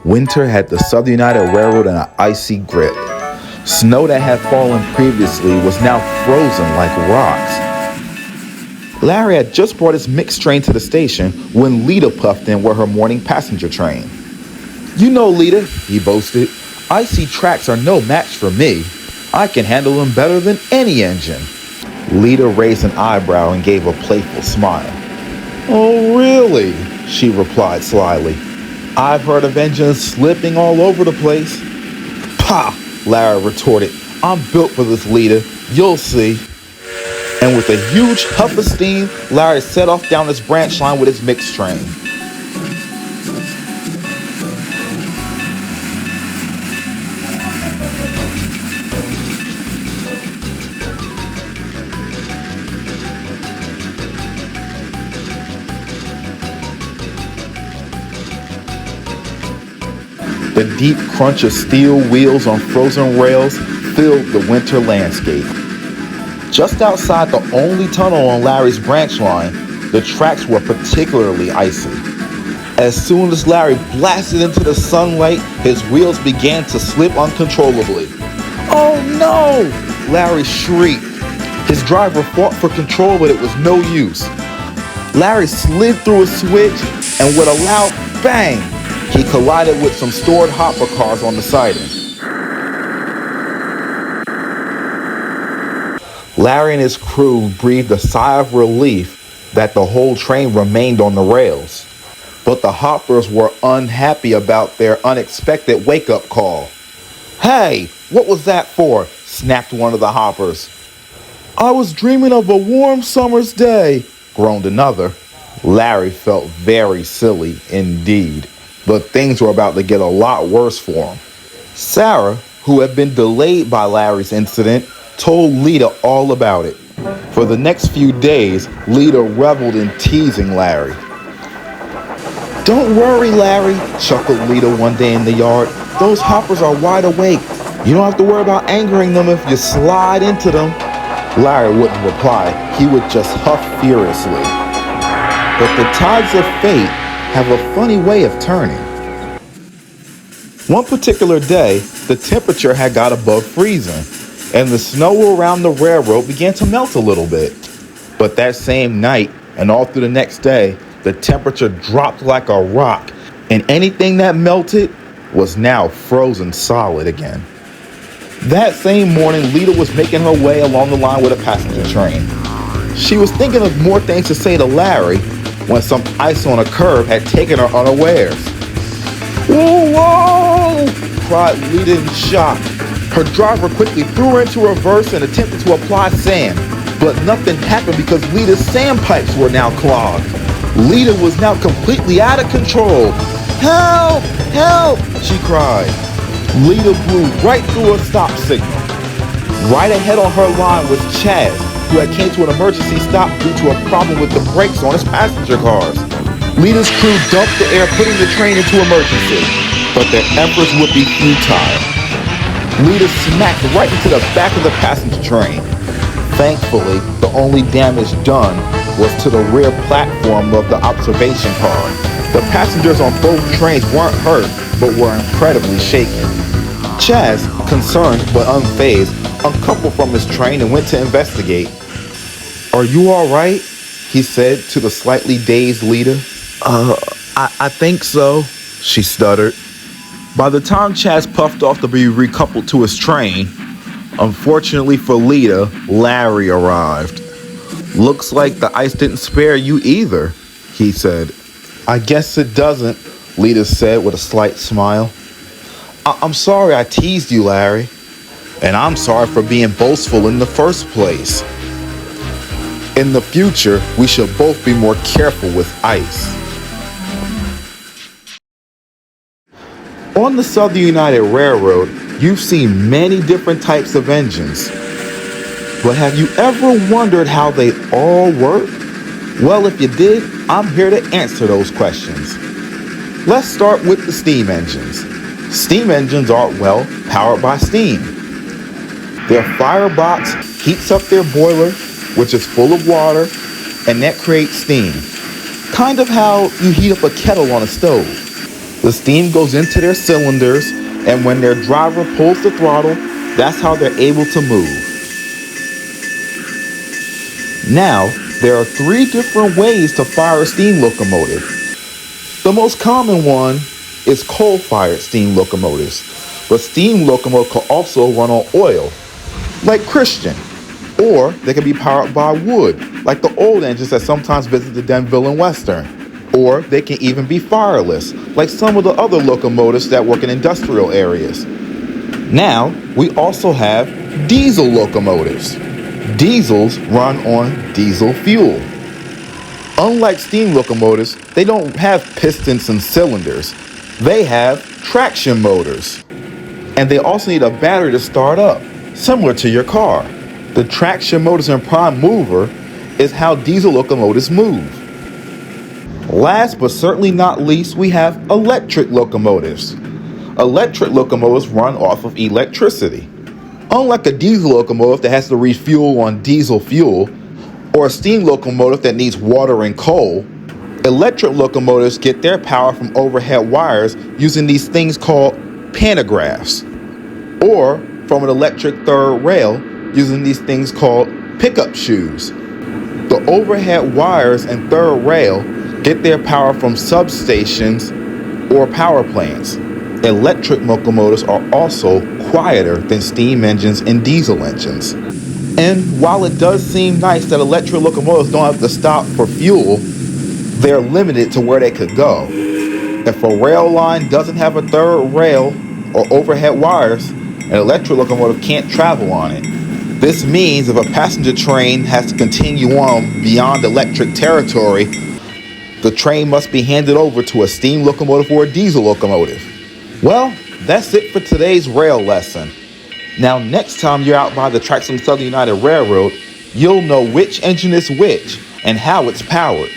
Winter had the Southern United Railroad in an icy grip. Snow that had fallen previously was now frozen like rocks. Larry had just brought his mixed train to the station when Lita puffed in with her morning passenger train. "You know, Lita," he boasted, "icy tracks are no match for me. I can handle them better than any engine." Lita raised an eyebrow and gave a playful smile. "Oh, really?" she replied slyly. "I've heard of engines slipping all over the place." "Pah!" Larry retorted. "I'm built for this, Lita. You'll see." And with a huge huff of steam, Larry set off down his branch line with his mixed train. The deep crunch of steel wheels on frozen rails filled the winter landscape. Just outside the only tunnel on Larry's branch line, the tracks were particularly icy. As soon as Larry blasted into the sunlight, his wheels began to slip uncontrollably. "Oh no!" Larry shrieked. His driver fought for control, but it was no use. Larry slid through a switch, and with a loud bang, he collided with some stored hopper cars on the siding. Larry and his crew breathed a sigh of relief that the whole train remained on the rails. But the hoppers were unhappy about their unexpected wake-up call. "Hey, what was that for?" snapped one of the hoppers. "I was dreaming of a warm summer's day," groaned another. Larry felt very silly indeed. But things were about to get a lot worse for him. Sarah, who had been delayed by Larry's incident, told Lita all about it. For the next few days, Lita reveled in teasing Larry. "Don't worry, Larry," chuckled Lita one day in the yard. "Those hoppers are wide awake. You don't have to worry about angering them if you slide into them." Larry wouldn't reply. He would just huff furiously. But the tides of fate have a funny way of turning. One particular day, the temperature had got above freezing, and the snow around the railroad began to melt a little bit. But that same night, and all through the next day, the temperature dropped like a rock, and anything that melted was now frozen solid again. That same morning, Lita was making her way along the line with a passenger train. She was thinking of more things to say to Larry when some ice on a curve had taken her unawares. "Whoa, whoa!" cried Lita in shock. Her driver quickly threw her into reverse and attempted to apply sand, but nothing happened because Lita's sandpipes were now clogged. Lita was now completely out of control. "Help! Help!" she cried. Lita blew right through a stop signal. Right ahead on her line was Chaz, who had came to an emergency stop due to a problem with the brakes on his passenger cars. Lita's crew dumped the air, putting the train into emergency, but their efforts would be futile. Lita smacked right into the back of the passenger train. Thankfully, the only damage done was to the rear platform of the observation car. The passengers on both trains weren't hurt, but were incredibly shaken. Chaz, concerned but unfazed, uncoupled from his train and went to investigate. "Are you all right?" he said to the slightly dazed Lita. I think so," she stuttered. By the time Chaz puffed off to be recoupled to his train, unfortunately for Lita, Larry arrived. "Looks like the ice didn't spare you either," he said. "I guess it doesn't," Lita said with a slight smile. I'm sorry I teased you, Larry. And I'm sorry for being boastful in the first place. In the future, we should both be more careful with ice." On the Southern United Railroad, you've seen many different types of engines. But have you ever wondered how they all work? Well, if you did, I'm here to answer those questions. Let's start with the steam engines. Steam engines are, well, powered by steam. Their firebox heats up their boiler, which is full of water, and that creates steam. Kind of how you heat up a kettle on a stove. The steam goes into their cylinders, and when their driver pulls the throttle, that's how they're able to move. Now, there are 3 different ways to fire a steam locomotive. The most common one is coal-fired steam locomotives, but steam locomotives can also run on oil, like Christian, or they can be powered by wood, like the old engines that sometimes visit the Denville and Western, or they can even be fireless, like some of the other locomotives that work in industrial areas. Now, we also have diesel locomotives. Diesels run on diesel fuel. Unlike steam locomotives, they don't have pistons and cylinders. They have traction motors. And they also need a battery to start up, similar to your car. The traction motors and prime mover is how diesel locomotives move. Last but certainly not least, we have electric locomotives. Electric locomotives run off of electricity. Unlike a diesel locomotive that has to refuel on diesel fuel, or a steam locomotive that needs water and coal, electric locomotives get their power from overhead wires using these things called pantographs, or from an electric third rail using these things called pickup shoes. The overhead wires and third rail get their power from substations or power plants. Electric locomotives are also quieter than steam engines and diesel engines. And while it does seem nice that electric locomotives don't have to stop for fuel, they're limited to where they could go. If a rail line doesn't have a third rail or overhead wires, an electric locomotive can't travel on it. This means if a passenger train has to continue on beyond electric territory, the train must be handed over to a steam locomotive or a diesel locomotive. Well, that's it for today's rail lesson. Now, next time you're out by the tracks on the Southern United Railroad, you'll know which engine is which and how it's powered.